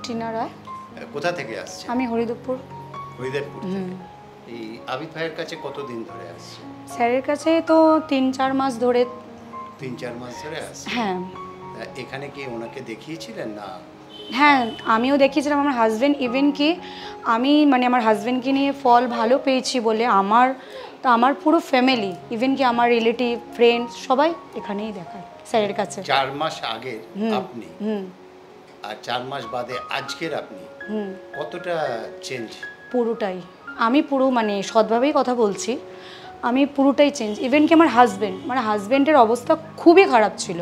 টিনা রায়। কোথা থেকে আসছে? আমি হরিদেবপুর। হরিদেবপুর। এই আবিদ ভাইয়ের কাছে কতদিন ধরে আসছে? স্যারের কাছে তো 3-4 মাস ধরে। 3-4 মাস ধরে আসছে। হ্যাঁ। এখানে কি ওনাকে দেখিয়েছিলেন না? হ্যাঁ, আমিও দেখিয়েছিলাম। আমার হাজব্যান্ড ইভেন কি আমি মানে আমার হাজব্যান্ডকে নিয়ে ফল ভালো পেয়েছি বলে আমার পুরো ফ্যামিলি ইভেন কি আমার রিলেটিভ ফ্রেন্ড সবাই এখানেই দেখায় স্যারের কাছে। 4 মাস আগে আপনি আর 4 মাস বাদে আজকের আপনি কতটা চেঞ্জ? পুরোটাই। আমি পুরো মানে সৎভাবেই কথা বলছি, আমি পুরোটাই চেঞ্জ। ইভেন কি আমার হাজব্যান্ডের অবস্থা খুবই খারাপ ছিল।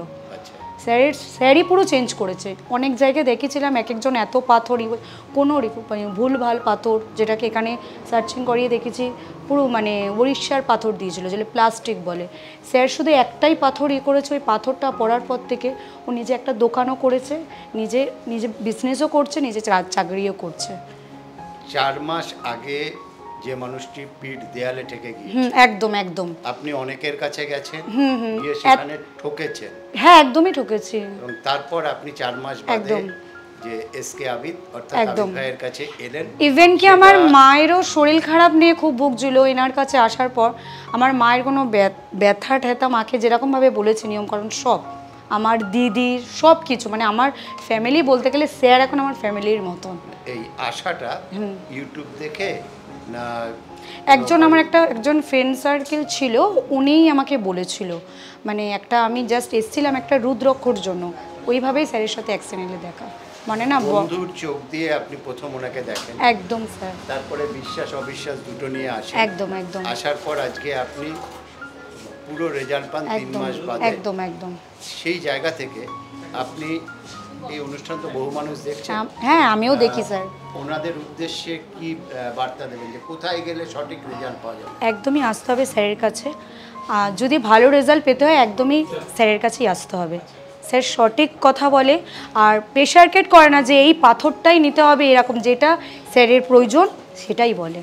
স্যারই পুরো চেঞ্জ করেছে। অনেক জায়গায় দেখেছিলাম এক একজন এত পাথরই কোনো ভুলভাল পাথর, যেটাকে এখানে সার্চিং করিয়ে দেখেছি পুরো মানে উড়িষ্যার পাথর দিয়েছিল, যেটা প্লাস্টিক বলে। স্যার শুধু একটাই পাথর করেছে, ওই পাথরটা পড়ার পর থেকে ও নিজে একটা দোকানও করেছে, নিজে বিজনেসও করছে, নিজে চাকরিও করছে। 4 মাস আগে যে মানুষটি পিঠ দেয়ালে ঠেকে গিয়েছে, একদম একদম, আপনি অনেকের কাছে গেছেন, গিয়ে সেখানে ঠকেছেন। হ্যাঁ, একদমই ঠকেছি। এবং তারপর আপনি 4 মাস বাদে যে এসকে আবিদ অর্থাৎ আবিদ ভাইয়ের কাছে এলেন। ইভেন কি আমার মায়েরও শরীর খারাপ নিয়ে খুব ভুগছিল। এনার কাছে আসার পর আমার মায়ের কোনো ব্যথা ট্যাথা মাকে যেরকমভাবে বলেছে নিয়মকানুন সব, আমার দিদি সব কিছু, মানে আমার ফ্যামিলি বলতে গেলে স্যার এখন আমার ফ্যামিলির মতন। এই আশাটা ইউটিউব দেখে না একজন ফ্রেন্ড সার্কেল ছিল, উনিই আমাকে বলেছিল। মানে আমি জাস্ট এসেছিলাম একটা রুদ্রক্ষর জন্য, ওইভাবেই স্যারের সাথে অ্যাক্সিডেন্টলি দেখা, মানে না বন্ধুর চোখ দিয়ে আপনি প্রথম ওনাকে দেখেন। একদম স্যার। তারপরে বিশ্বাস অবিশ্বাস দুটো নিয়ে আসেন। একদম একদম। আসার পর আজকে আপনি পুরো রেজাল্ট পান 3 মাস বাদে। একদম একদম। সেই জায়গা থেকে আপনি এই অনুষ্ঠান তো বহু মানুষ দেখছেন। হ্যাঁ, আমিও দেখি স্যার। ওনাদের উদ্দেশ্যে কি বার্তা দেবেন যে কোথায় গেলে সঠিক রেজাল্ট পাওয়া যাবে? একদমই আসতে হবে স্যারের কাছে। যদি ভালো রেজাল্ট পেতে হয় একদমই স্যারের কাছেই আসতে হবে। স্যার সঠিক কথা বলে, আর প্রেশার কেট করে না যে এই পাথরটাই নিতে হবে, এরকম যেটা স্যারের প্রয়োজন সেটাই বলে।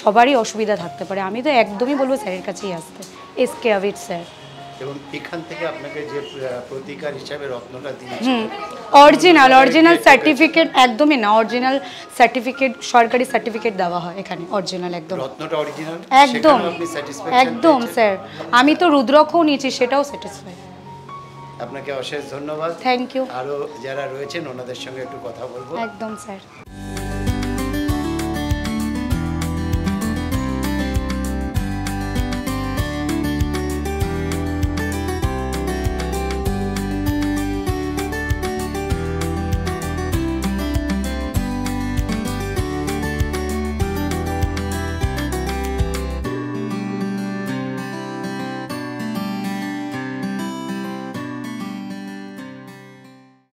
সবারই অসুবিধা থাকতে পারে, আমি তো একদমই বলবো স্যারের কাছেই আসতে, এসকে আবিদ স্যার। এবং এখান থেকে আপনাকে যে প্রতিকার হিসাবে রত্নটা দিয়েছে অরিজিনাল সার্টিফিকেট, একদমই না, অরিজিনাল সার্টিফিকেট, সরকারি সার্টিফিকেট দেওয়া হয় এখানে, অরিজিনাল একদম। রত্নটা অরিজিনাল একদম একদম স্যার। আমি তো রুদ্রক্ষও নিয়েছি, সেটাও স্যাটিসফাই। আপনাকে অশেষ ধন্যবাদ। Thank you. আরও যারা রয়েছেন ওনাদের সঙ্গে একটু কথা বলবো। একদম স্যার।